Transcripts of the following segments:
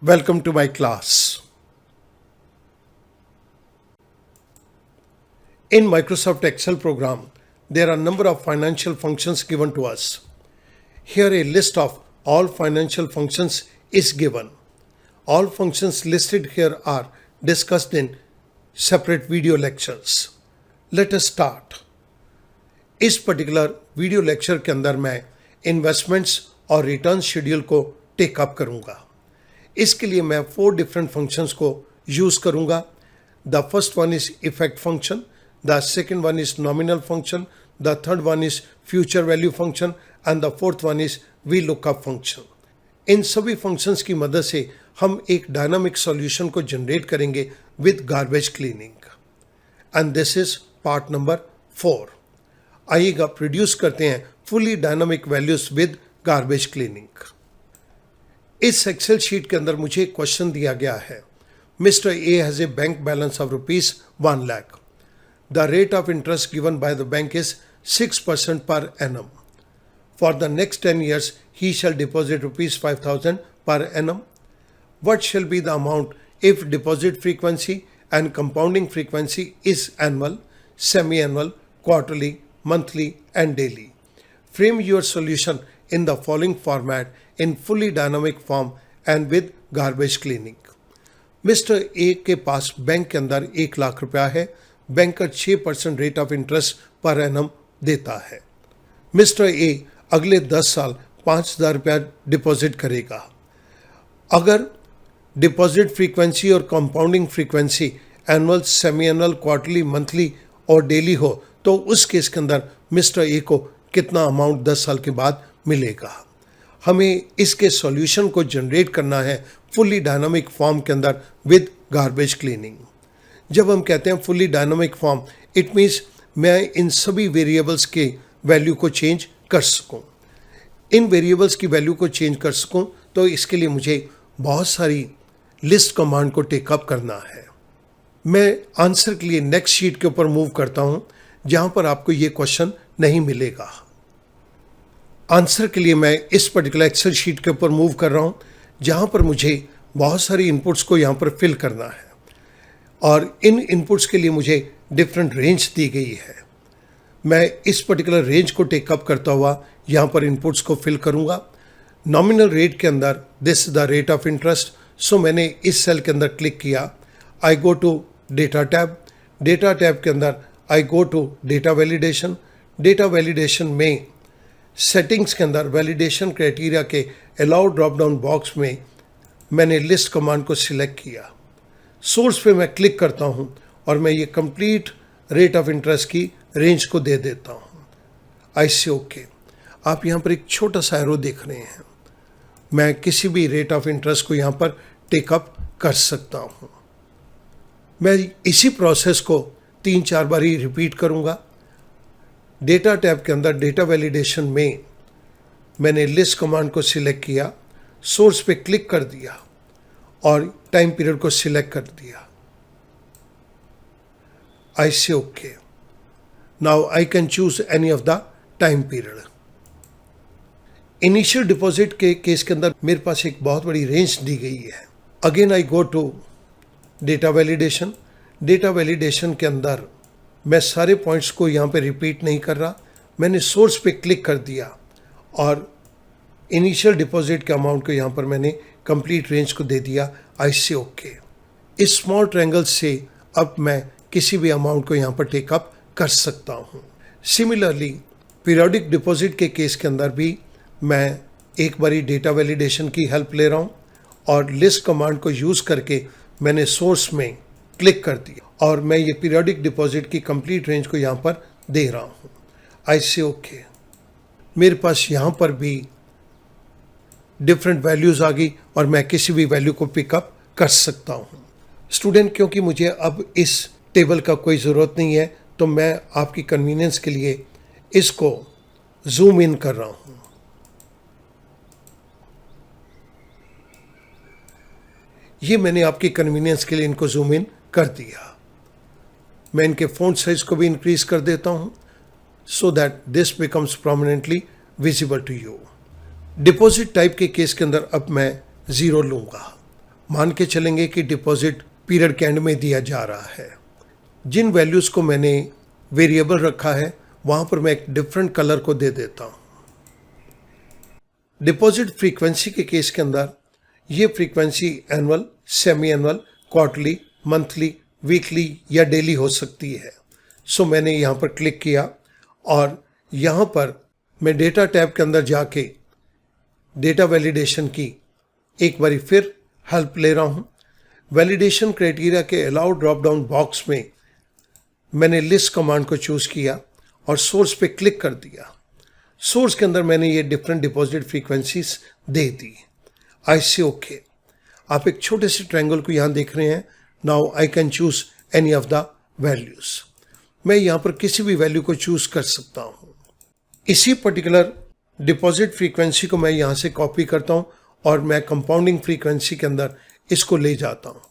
Welcome to my class. In Microsoft Excel program, there are a number of financial functions given to us. Here a list of all financial functions is given. All functions listed here are discussed in separate video lectures. Let us start. इस particular video lecture के अंदर मैं investments और return schedule को take up करूंगा. इसके लिए मैं 4 डिफरेंट फंक्शंस को यूज करूंगा. The first one is effect function, the second one is nominal function, the third one is future value function and the fourth one is V lookup function. इन सभी functions की मदद से हम एक dynamic solution को generate करेंगे with garbage cleaning. And this is part number 4. आइएगा प्रोड्यूस करते हैं fully dynamic values with garbage cleaning. इस एक्सेल शीट के अंदर मुझे एक क्वेश्चन दिया गया है. Mister A has a bank balance of ₹1 lakh. The rate of interest given by the bank is 6% per annum. For the next 10 years, he shall deposit ₹5,000 per annum. What shall be the amount if deposit frequency and compounding frequency is annual, semi-annual, quarterly, monthly and daily? Frame your solution in the following format in fully dynamic form and with garbage cleaning. Mister A के पास bank के अंदर 1 लाख रुपया है. Banker 6% rate of interest per annum देता है. Mister A अगले 10 साल 5,000 रुपया डिपॉजिट करेगा. अगर डिपॉजिट फ्रीक्वेंसी और compounding frequency annual, semi annual, quarterly, monthly और डेली हो तो उस केस के अंदर मिस्टर ए को कितना अमाउंट 10 साल के बाद मिलेगा. हमें इसके सॉल्यूशन को जनरेट करना है फुली डायनामिक फॉर्म के अंदर विद गार्बेज क्लीनिंग. जब हम कहते हैं fully dynamic form, it means मैं इन सभी वेरिएबल्स के वैल्यू को चेंज कर सकूं. इन वेरिएबल्स की वैल्यू को चेंज कर सकूं तो इसके लिए मुझे बहुत सारी लिस्ट कमांड को टेकअप करना है. मैं आंसर के लिए नेक्स्ट शीट के ऊपर मूव करता हूं जहां पर आपको ये क्वेश्चन नहीं मिलेगा. आंसर के लिए मैं इस पर्टिकुलर एक्सेल शीट के ऊपर मूव कर रहा हूं जहां पर मुझे बहुत सारी इनपुट्स को यहां पर फिल करना है और इन इनपुट्स के लिए मुझे डिफरेंट रेंज दी गई है. मैं इस पर्टिकुलर रेंज को टेकअप करता हुआ यहां पर इनपुट्स को फिल करूंगा. नॉमिनल रेट के अंदर this the rate of interest. So मैंने इस सेल के अंदर क्लिक किया. I go to data tab. Data tab के अंदर I go to data validation. Data validation में सेटिंग्स के अंदर वैलिडेशन क्राइटेरिया के अलाउ ड्रॉप डाउन बॉक्स में मैंने लिस्ट कमांड को सिलेक्ट किया. सोर्स पे मैं क्लिक करता हूं और मैं ये कंप्लीट रेट ऑफ इंटरेस्ट की रेंज को दे देता हूं. आई से ओके. आप यहां पर एक छोटा सा एरो देख रहे हैं. मैं किसी भी रेट ऑफ इंटरेस्ट को यहां पर टेकअप कर सकता हूं. मैं इसी प्रोसेस को 3-4 बार ही रिपीट करूंगा. डेटा टैब के अंदर डेटा वैलिडेशन में मैंने लिस्ट कमांड को सिलेक्ट किया, सोर्स पे क्लिक कर दिया और टाइम पीरियड को सिलेक्ट कर दिया. आई से okay. Now I can choose any of the time period. Initial deposit के केस के अंदर मेरे पास एक बहुत बड़ी रेंज दी गई है. Again I go to data validation. Data validation के अंदर मैं सारे पॉइंट्स को यहाँ पे रिपीट नहीं कर रहा. मैंने सोर्स पे क्लिक कर दिया और इनिशियल डिपॉजिट के अमाउंट को यहाँ पर मैंने कंप्लीट रेंज को दे दिया. आई से ओके. इस स्मॉल ट्रायंगल से अब मैं किसी भी अमाउंट को यहाँ पर टेकअप कर सकता हूँ. सिमिलरली पीरियोडिक डिपॉजिट के केस के अंदर भी मैं एक बारी डेटा वैलिडेशन की हेल्प ले रहा हूँ और लिस्ट कमांड को यूज़ करके मैंने सोर्स में क्लिक कर दिया और मैं ये पीरियोडिक डिपॉजिट की कंप्लीट रेंज को यहाँ पर दे रहा हूँ. आई से ओके. मेरे पास यहाँ पर भी डिफरेंट वैल्यूज़ आ गई और मैं किसी भी वैल्यू को पिकअप कर सकता हूँ. स्टूडेंट, क्योंकि मुझे अब इस टेबल का कोई ज़रूरत नहीं है तो मैं आपकी कन्वीनियंस के लिए इसको जूम इन कर रहा हूँ. ये मैंने आपकी कन्वीनियंस के लिए इनको जूम इन कर दिया. मैं इनके फ़ॉन्ट साइज को भी इंक्रीज कर देता हूँ so that this becomes prominently visible to you. Deposit type के केस के अंदर अब मैं 0 लूँगा. मान के चलेंगे कि डिपॉजिट पीरियड के एंड में दिया जा रहा है। जिन वैल्यूज़ को मैंने वेरिएबल रखा है वहाँ पर मैं एक डिफरेंट कलर को दे देता हूँ। डिपॉजिट फ्रीक्वेंसी के केस के अंदर ये frequency annual, semi annual, quarterly, monthly, weekly या डेली हो सकती है। सो मैंने यहाँ पर क्लिक किया और यहाँ पर मैं डेटा टैब के अंदर जाके डेटा वैलिडेशन की एक बारी फिर हेल्प ले रहा हूँ। वैलिडेशन क्राइटेरिया के अलाउ ड्रॉप डाउन बॉक्स में मैंने लिस्ट कमांड को चूज़ किया और सोर्स पे क्लिक कर दिया। सोर्स के अंदर मैंने ये डिफरेंट डिपॉजिट फ्रीक्वेंसीज दे दी। आई से ओके। आप एक छोटे से ट्रायंगल को यहाँ देख रहे हैं। Now I can choose any of the values. मैं यहाँ पर किसी भी वैल्यू को चूज कर सकता हूँ। इसी पर्टिकुलर डिपॉजिट फ्रीक्वेंसी को मैं यहाँ से कॉपी करता हूँ और मैं कंपाउंडिंग फ्रीक्वेंसी के अंदर इसको ले जाता हूँ।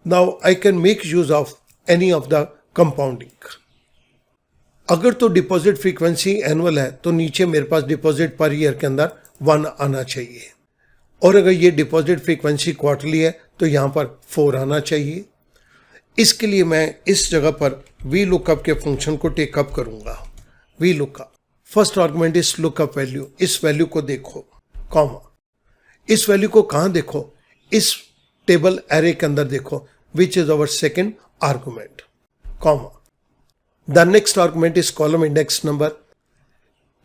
Now I can make use of any of the compounding. अगर तो डिपॉजिट फ्रीक्वेंसी एनुअल है तो नीचे मेरे पास डिपॉजिट पर ईयर के अंदर 1 आना चाहिए, और अगर ये डिपॉजिट फ्रीक्वेंसी क्वार्टरली है तो यहाँ पर 4 आना चाहिए। इसके लिए मैं इस जगह पर वी लुकअप के फंक्शन को टेकअप करूंगा। V lookup, first argument is lookup value, इस वैल्यू को देखो, कॉमा, इस वैल्यू को कहाँ देखो, इस टेबल एरे के अंदर देखो, which is our second argument, comma. The next argument is column index number,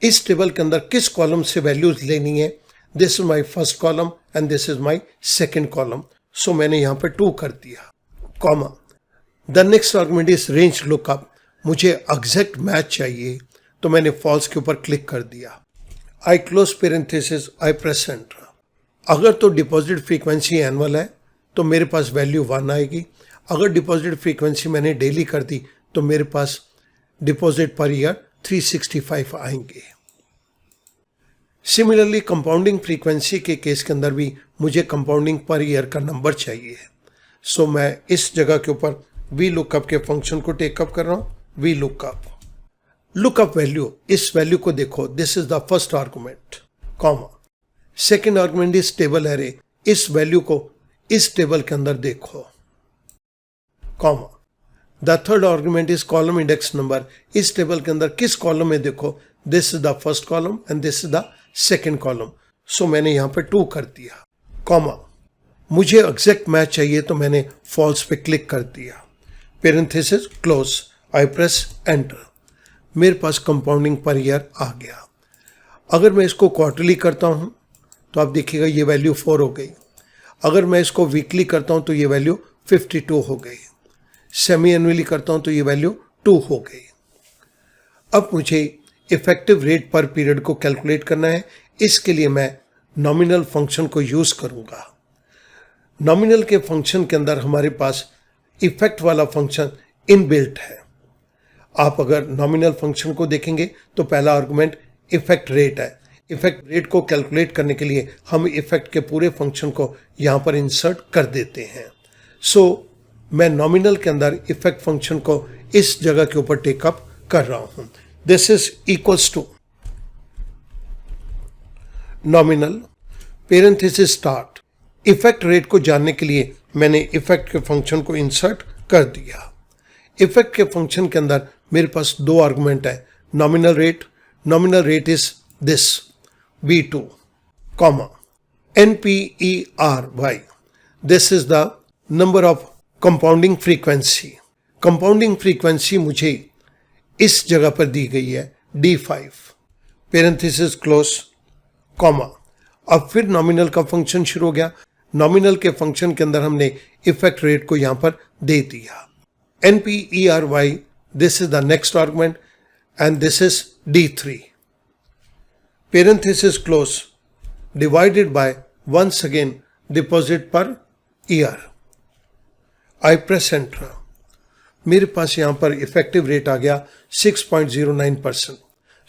इस टेबल के अंदर किस कॉलम से वैल्यूज लेनी है, this is my first column and this is my second column, so मैंने यहाँ पर 2 कर दिया, कॉमा। The next argument is range lookup, मुझे एग्जैक्ट मैच चाहिए तो मैंने फॉल्स के ऊपर क्लिक कर दिया। I close parenthesis, I press enter. अगर तो डिपॉजिट फ्रीक्वेंसी एनुअल है तो मेरे पास वैल्यू 1 आएगी। अगर डिपॉजिट फ्रीक्वेंसी मैंने डेली कर दी तो मेरे पास डिपॉजिट पर ईयर 365 आएंगे। सिमिलरली कंपाउंडिंग फ्रीक्वेंसी के केस के अंदर भी मुझे कंपाउंडिंग पर ईयर का नंबर चाहिए। सो मैं इस जगह के ऊपर वी लुकअप के फंक्शन को टेकअप कर रहा हूँ। वी लुकअप वैल्यू, इस वैल्यू को देखो, this is the first argument, comma. Second argument is table array, इस वैल्यू को इस टेबल के अंदर देखो, कॉमा। The third argument is column index number, इस टेबल के अंदर किस कॉलम में देखो, this is the first column and this is the second column, so मैंने यहाँ पे 2 कर दिया, कॉमा। मुझे एग्जैक्ट मैच चाहिए तो मैंने फॉल्स पे क्लिक कर दिया, parenthesis close, I press enter. मेरे पास कंपाउंडिंग पर ईयर आ गया। अगर मैं इसको क्वार्टरली करता हूँ तो आप देखिएगा ये वैल्यू 4 हो गई। अगर मैं इसको वीकली करता हूँ तो ये वैल्यू 52 हो गई। सेमी एनुअली करता हूँ तो ये वैल्यू 2 हो गई। अब मुझे इफेक्टिव रेट पर पीरियड को कैलकुलेट करना है। इसके लिए मैं नॉमिनल फंक्शन को यूज करूंगा। नॉमिनल के फंक्शन के अंदर हमारे पास इफेक्ट वाला फंक्शन इनबिल्ट है। आप अगर नॉमिनल फंक्शन को देखेंगे तो पहला आर्गुमेंट इफेक्ट रेट है। इफेक्ट रेट को कैलकुलेट करने के लिए हम इफेक्ट के पूरे फंक्शन को यहाँ पर इंसर्ट कर देते हैं। सो मैं नॉमिनल के अंदर इफेक्ट फंक्शन को इस जगह के ऊपर टेकअप कर रहा हूं। This is equals to nominal parenthesis start. Effect rate को जानने के लिए मैंने इफेक्ट के फंक्शन को इंसर्ट कर दिया। इफेक्ट के फंक्शन के अंदर मेरे पास 2 आर्गुमेंट है, nominal rate is this V2, comma, NPERY, this is the number of compounding frequency. Compounding frequency मुझे इस जगह पर दी गई है D5, पेरेंथेसिस क्लोज, कॉमा। अब फिर नॉमिनल का फंक्शन शुरू हो गया। नॉमिनल के फंक्शन के अंदर हमने इफेक्ट रेट को यहां पर दे दिया। NPERY, this is the next argument and this is D3, parenthesis close, divided by once again deposit per year. I press enter. मेरे पास यहाँ पर इफेक्टिव रेट आ गया 6.09%।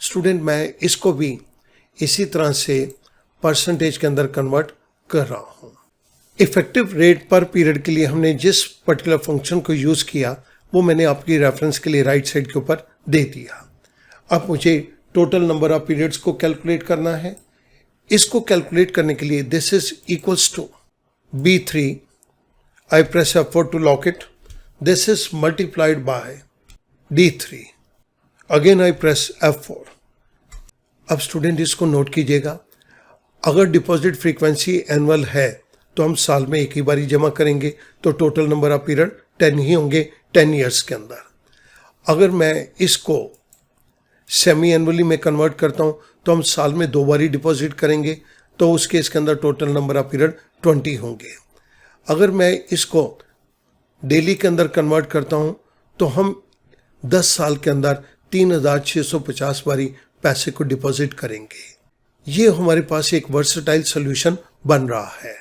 स्टूडेंट, मैं इसको भी इसी तरह से परसेंटेज के अंदर कन्वर्ट कर रहा हूँ। इफेक्टिव रेट पर पीरियड के लिए हमने जिस पर्टिकुलर फंक्शन को यूज किया वो मैंने आपकी रेफरेंस के लिए राइट साइड के ऊपर दे दिया। अब मुझे टोटल नंबर ऑफ पीरियड्स को कैलकुलेट करना है। इसको कैलकुलेट करने के लिए this is equals to B3, I press F4 to lock it. This is multiplied by D3. Again I press F4. अब स्टूडेंट इसको नोट कीजिएगा, अगर डिपॉजिट फ्रीक्वेंसी एनुअल है तो हम साल में एक ही बारी जमा करेंगे, तो टोटल नंबर ऑफ पीरियड 10 ही होंगे 10 ईयर्स के अंदर। अगर मैं इसको सेमी एनुअली में कन्वर्ट करता हूं तो हम साल में 2 बारी डिपॉजिट करेंगे, तो उस केस के अंदर टोटल नंबर ऑफ पीरियड 20 होंगे। अगर मैं इसको डेली के अंदर कन्वर्ट करता हूं तो हम 10 साल के अंदर 3650 बारी पैसे को डिपॉजिट करेंगे। ये हमारे पास एक वर्सेटाइल सॉल्यूशन बन रहा है।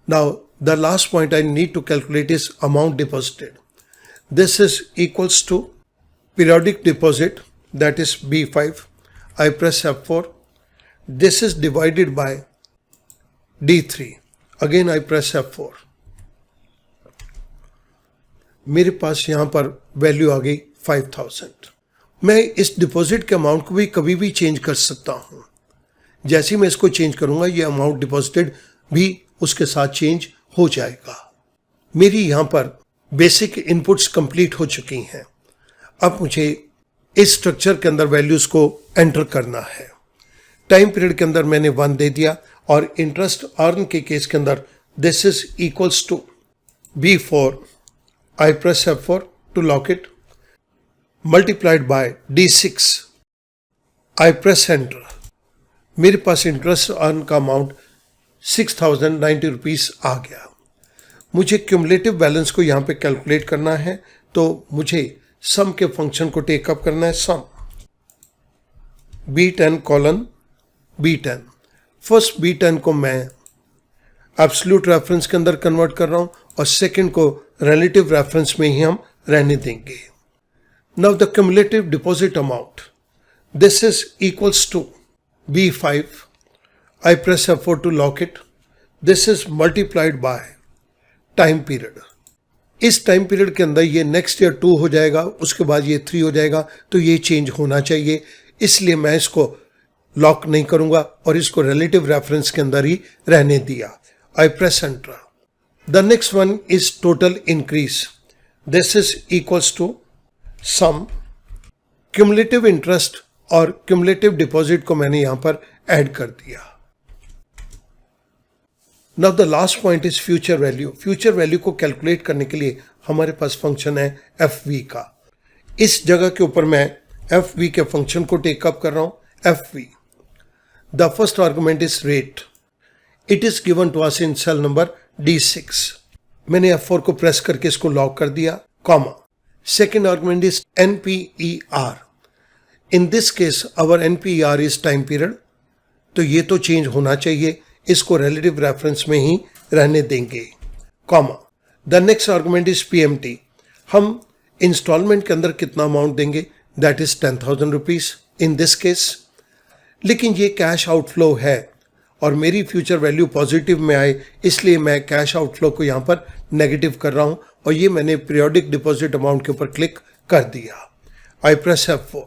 Now the last point I need to calculate is amount deposited. This is equals to periodic deposit, that is B5. I press F4. This is divided by D3. Again I press F4. मेरे पास यहां पर value आ गई 5000। मैं इस deposit के amount को भी कभी भी चेंज कर सकता हूं। जैसे ही मैं इसको चेंज करूंगा ये अमाउंट डिपॉजिटेड भी उसके साथ चेंज हो जाएगा। मेरी यहां पर बेसिक इनपुट्स कंप्लीट हो चुकी हैं। अब मुझे इस स्ट्रक्चर के अंदर वैल्यूज को एंटर करना है। टाइम पीरियड के अंदर मैंने 1 दे दिया और इंटरेस्ट अर्न के केस के अंदर this is equals to B4. I press F4 to lock it, multiplied by D6. I press enter. मेरे पास इंटरेस्ट अर्न का अमाउंट 6090 रुपीज आ गया। मुझे क्यूमुलेटिव बैलेंस को यहाँ पे कैलकुलेट करना है, तो मुझे सम के फंक्शन को टेकअप करना है। सम B10 colon B10। First B10 को मैं एब्सोल्यूट रेफरेंस के अंदर कन्वर्ट कर रहा हूं और सेकंड को रिलेटिव रेफरेंस में ही हम रहने देंगे। Now the cumulative deposit amount, this is equals to B5. I press F4 to lock it. This is multiplied by time period. इस टाइम पीरियड के अंदर ये नेक्स्ट ईयर 2 हो जाएगा, उसके बाद ये 3 हो जाएगा, तो ये चेंज होना चाहिए, इसलिए मैं इसको लॉक नहीं करूंगा और इसको रिलेटिव रेफरेंस के अंदर ही रहने दिया। I press enter. The next one is total increase. This is equals to sum cumulative interest और cumulative deposit को मैंने यहां पर ऐड कर दिया। Now the last point is future value. Future value को कैलकुलेट करने के लिए हमारे पास फंक्शन है FV का। इस जगह के ऊपर मैं FV के फंक्शन को टेकअप कर रहा हूं। FV, the first argument is rate. It is given to us in cell number D6. मैंने F4 को प्रेस करके इसको लॉक कर दिया, comma. Second argument is NPER. In this case our NPER is time period, तो ये तो change होना चाहिए, इसको रिलेटिव रेफरेंस में ही रहने देंगे, comma. The next argument is PMT. हम इंस्टॉलमेंट के अंदर कितना अमाउंट देंगे, that is 10,000 rupees in this case. लेकिन ये कैश आउटफ्लो है और मेरी फ्यूचर वैल्यू पॉजिटिव में आए, इसलिए मैं कैश आउटफ्लो को यहाँ पर नेगेटिव कर रहा हूँ और ये मैंने पीरियोडिक डिपॉजिट अमाउंट के ऊपर क्लिक कर दिया। I press F4.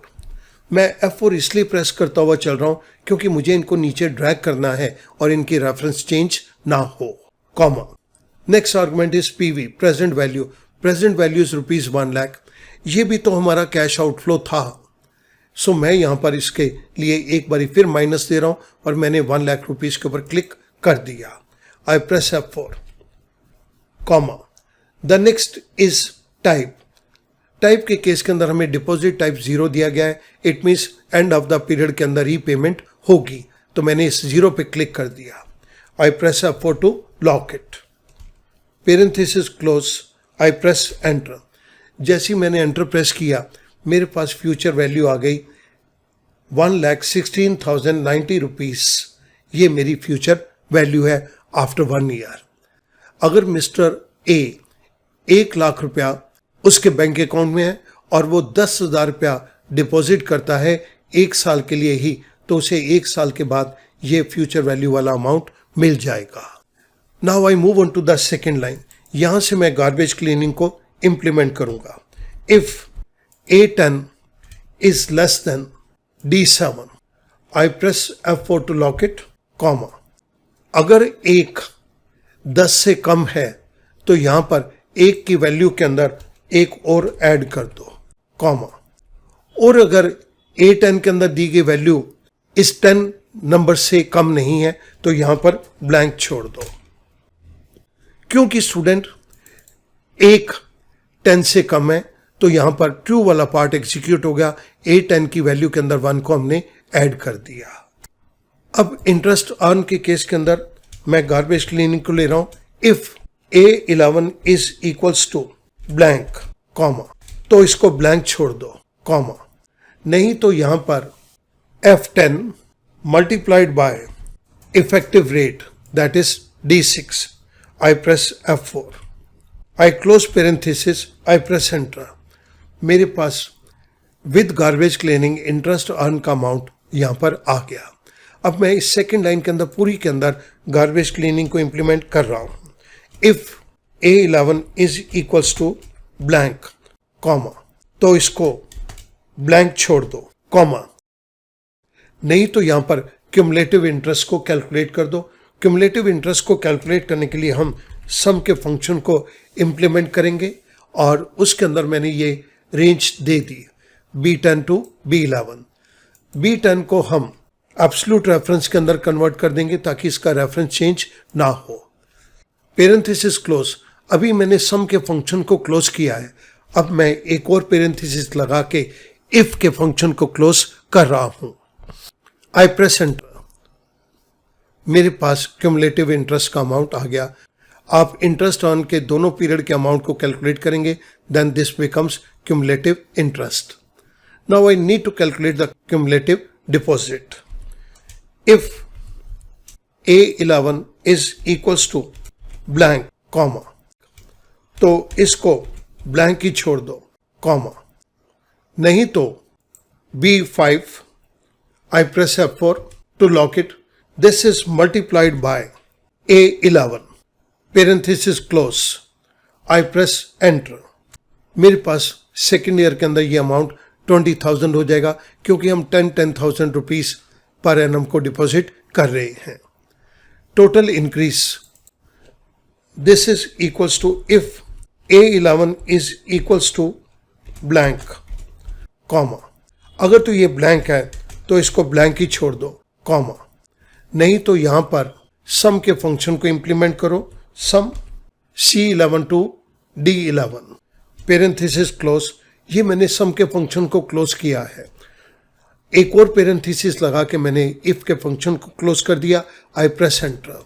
मैं F4 इसलिए प्रेस करता हुआ चल रहा हूँ क्योंकि मुझे इनको नीचे ड्रैग करना है और इनकी रेफरेंस चेंज ना हो, comma. Next argument is PV, present value. Present value is ₹1 lakh. ये भी तो हमारा कैश आउटफ्लो था, सो मैं यहां पर इसके लिए एक बारी फिर माइनस दे रहा हूं और मैंने 1 लाख रुपीज के ऊपर क्लिक कर दिया। I press F4, comma. The next is type. Type के केस के अंदर हमें डिपॉजिट टाइप 0 दिया गया है, it means end of the period के अंदर ही पेमेंट होगी, तो मैंने इस 0 पे क्लिक कर दिया। I press F4 to lock it. Parenthesis close. I press enter. जैसे ही मैंने एंटर प्रेस किया, मेरे पास फ्यूचर वैल्यू आ गई 1,16,090 रुपीज। ये मेरी फ्यूचर वैल्यू है आफ्टर 1 ईयर। अगर मिस्टर A 1 लाख रुपया उसके बैंक अकाउंट में है और वो 10,000 रुपया डिपॉजिट करता है 1 साल के लिए ही, तो उसे 1 साल के बाद ये फ्यूचर वैल्यू वाला अमाउंट मिल जाएगा। Now I move on to the second line. यहां से मैं गार्बेज क्लीनिंग को इंप्लीमेंट करूंगा। If A10 is less than D7. I press F4 to lock it. Comma. अगर एक 10 से कम है तो यहां पर एक की वैल्यू के अंदर एक और ऐड कर दो, कॉमा। और अगर A10 के अंदर दी गई वैल्यू इस 10 नंबर से कम नहीं है तो यहां पर ब्लैंक छोड़ दो। क्योंकि स्टूडेंट एक 10 से कम है तो यहां पर ट्रू वाला पार्ट एग्जीक्यूट हो गया, A10 की वैल्यू के अंदर 1 को हमने ऐड कर दिया। अब इंटरेस्ट अर्न के केस के अंदर मैं गार्बेज क्लीनिंग को ले रहा हूं। If A11 is equals to blank, comma, तो इसको ब्लैंक छोड़ दो, कॉमा। नहीं तो यहां पर F10 multiplied by effective rate that is D6, I press F4, I close parenthesis, I press enter। मेरे पास with garbage cleaning interest earn का अमाउंट यहां पर आ गया। अब मैं इस सेकेंड लाइन के अंदर पूरी के अंदर गार्बेज क्लीनिंग को इंप्लीमेंट कर रहा हूं। If A11 is equals to blank, comma, तो इसको ब्लैंक छोड़ दो, कॉमा। नहीं तो यहां पर क्यूमुलेटिव इंटरेस्ट को कैलकुलेट कर दो। क्यूमुलेटिव इंटरेस्ट को कैलकुलेट करने के लिए हम सम के फंक्शन को इंप्लीमेंट करेंगे और उसके अंदर मैंने ये range they the B10 to B11। B10 को हम एब्सोल्यूट रेफरेंस के अंदर कन्वर्ट कर देंगे ताकि इसका रेफरेंस चेंज ना हो। Parenthesis close. अभी मैंने सम के फंक्शन को क्लोज किया है, अब मैं एक और पेरेंथेसिस लगा के इफ के फंक्शन को क्लोज कर रहा हूं। आई प्रेस एंटर। मेरे पास क्यूमुलेटिव इंटरेस्ट का अमाउंट आ गया। आप इंटरेस्ट अर्न के दोनों पीरियड के अमाउंट को कैलकुलेट करेंगे, then this becomes cumulative interest. Now I need to calculate the cumulative deposit. If A11 is equals to blank, comma, तो इसको ब्लैंक ही छोड़ दो, कॉमा। नहीं तो B5, I press F4 to lock it. This is multiplied by A11, parenthesis close, I press enter। मेरे पास second year के अंदर ये अमाउंट 20,000 हो जाएगा क्योंकि हम 10,000 रुपीज पर एनम को डिपॉजिट कर रहे हैं। Total increase, this is equals to if A11 is equals to blank, comma. अगर तो ये ब्लैंक है तो इसको ब्लैंक ही छोड़ दो, कॉमा। नहीं तो यहां पर सम के फंक्शन को इंप्लीमेंट करो, सम C11 to D11, parenthesis close. ये मैंने सम के फंक्शन को क्लोज किया है। एक और पेरेंथेसिस लगा के मैंने इफ के फंक्शन को क्लोज कर दिया। I press enter.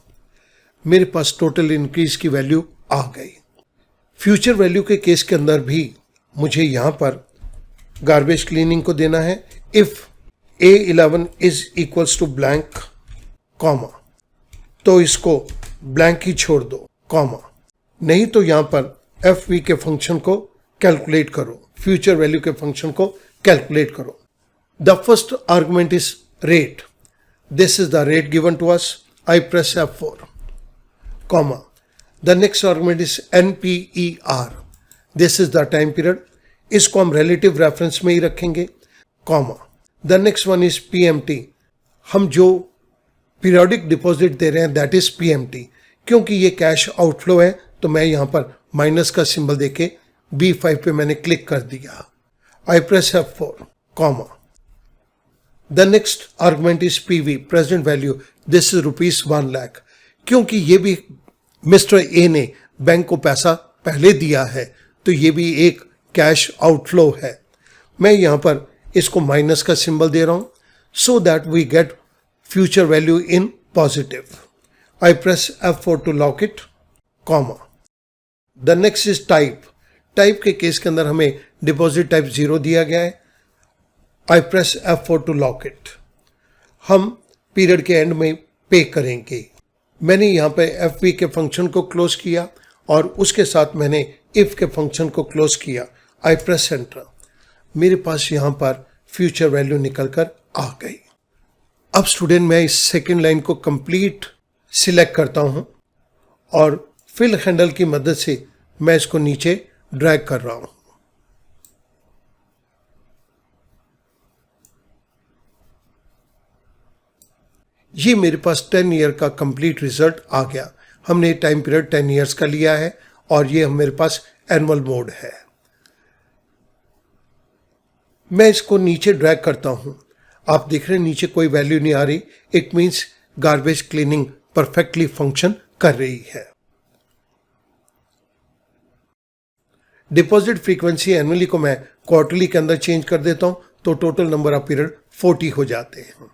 मेरे पास टोटल इंक्रीज की वैल्यू आ गई। फ्यूचर वैल्यू के केस के अंदर भी मुझे यहां पर गार्बेज क्लीनिंग को देना है। If A11 is equals to blank, comma, तो इसको ब्लैंक ही छोड़ दो, कॉमा। नहीं तो यहां पर FV के फंक्शन को कैलकुलेट करो, फ्यूचर वैल्यू के फंक्शन को कैलकुलेट करो। The first argument is rate, this is the rate given to us, I press F4, comma. The next argument is NPER, this is the time period, इसको हम relative reference में ही रखेंगे, comma. The next one is PMT, हम जो periodic deposit दे रहे हैं that is PMT। क्योंकि ये कैश आउटफ्लो है तो मैं यहां पर माइनस का सिंबल देके B5 पे मैंने क्लिक कर दिया। I press F4, comma. The next argument is PV, present value, this is ₹1 lakh. क्योंकि ये भी मिस्टर ए ने बैंक को पैसा पहले दिया है तो ये भी एक कैश आउटफ्लो है। मैं यहां पर इसको माइनस का सिंबल दे रहा हूं so that we get future value in positive. I press F4 to lock it, comma. The next is type. Type के केस के अंदर हमें डिपॉजिट टाइप 0 दिया गया है। I press F4 to lock it. हम पीरियड के एंड में पे करेंगे। मैंने यहां पे FV के फंक्शन को क्लोज किया और उसके साथ मैंने इफ के फंक्शन को क्लोज किया। आई प्रेस एंटर। मेरे पास यहां पर फ्यूचर वैल्यू निकल कर आ गई। अब स्टूडेंट मैं इस सेकेंड लाइन को कंप्लीट सिलेक्ट करता हूं और फिल हैंडल की मदद से मैं इसको नीचे ड्रैग कर रहा हूं। ये मेरे पास 10 ईयर का कंप्लीट रिजल्ट आ गया। हमने टाइम पीरियड 10 ईयर्स का लिया है और ये मेरे पास एनुअल मोड है। मैं इसको नीचे ड्रैग करता हूं। आप देख रहे हैं नीचे कोई वैल्यू नहीं आ रही। It means garbage cleaning perfectly function कर रही है। डिपॉजिट फ्रीक्वेंसी एनुअली को मैं क्वार्टरली के अंदर चेंज कर देता हूं तो टोटल नंबर ऑफ पीरियड 40 हो जाते हैं।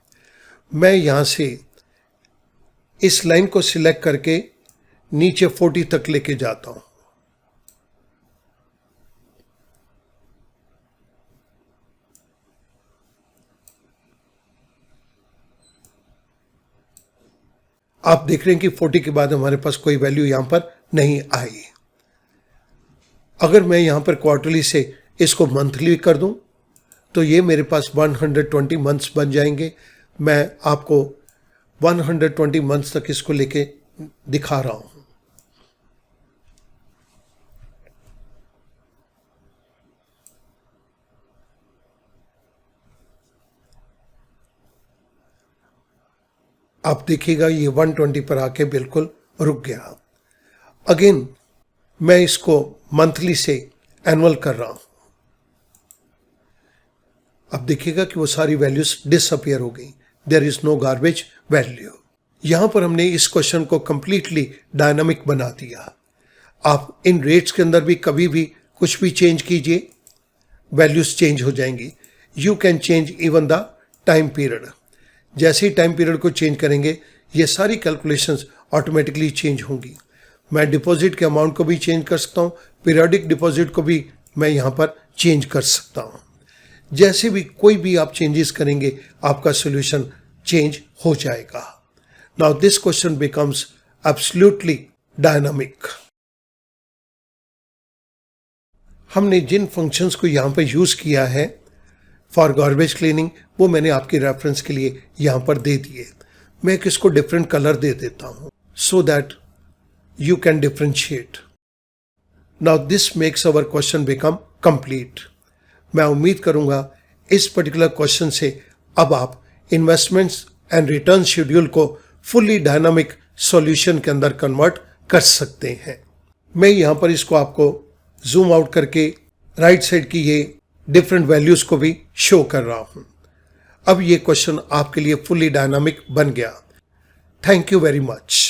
मैं यहां से इस लाइन को सिलेक्ट करके नीचे 40 तक लेके जाता हूं। आप देख रहे हैं कि 40 के बाद हमारे पास कोई वैल्यू यहां पर नहीं आई। अगर मैं यहां पर क्वार्टरली से इसको मंथली कर दूं तो ये मेरे पास 120 मंथ्स बन जाएंगे। मैं आपको 120 मंथ्स तक इसको लेके दिखा रहा हूं। आप देखिएगा ये 120 पर आके बिल्कुल रुक गया। अगेन मैं इसको मंथली से एनुअल कर रहा हूं। अब देखिएगा कि वो सारी वैल्यूज डिसअपियर हो गई। There is no garbage value. यहां पर हमने इस क्वेश्चन को कंप्लीटली डायनामिक बना दिया। आप इन रेट्स के अंदर भी कभी भी कुछ भी चेंज कीजिए, वैल्यूज चेंज हो जाएंगी। You can change even the time period. जैसे ही टाइम पीरियड को चेंज करेंगे ये सारी कैलकुलेशंस ऑटोमेटिकली चेंज होंगी। मैं डिपॉजिट के अमाउंट को भी चेंज कर सकता हूँ, पीरियोडिक डिपॉजिट को भी मैं यहाँ पर चेंज कर सकता हूँ। जैसे भी कोई भी आप चेंजेस करेंगे आपका सोल्यूशन चेंज हो जाएगा। Now this question becomes absolutely dynamic. हमने जिन फंक्शंस को यहाँ पर यूज किया है फॉर गार्बेज क्लीनिंग वो मैंने आपके रेफरेंस के लिए यहाँ पर दे दिए। मैं एक इसको डिफरेंट कलर दे देता हूँ so that you can differentiate. Now this makes our question become complete. मैं उम्मीद करूंगा इस पर्टिकुलर क्वेश्चन से अब आप इन्वेस्टमेंट्स एंड रिटर्न शेड्यूल को फुल्ली डायनामिक सॉल्यूशन के अंदर कन्वर्ट कर सकते हैं। मैं यहां पर इसको आपको जूम आउट करके राइट साइड की ये डिफरेंट वैल्यूज को भी शो कर रहा हूं। अब ये क्वेश्चन आपके लिए फुल्ली डायनामिक बन गया। Thank you very much.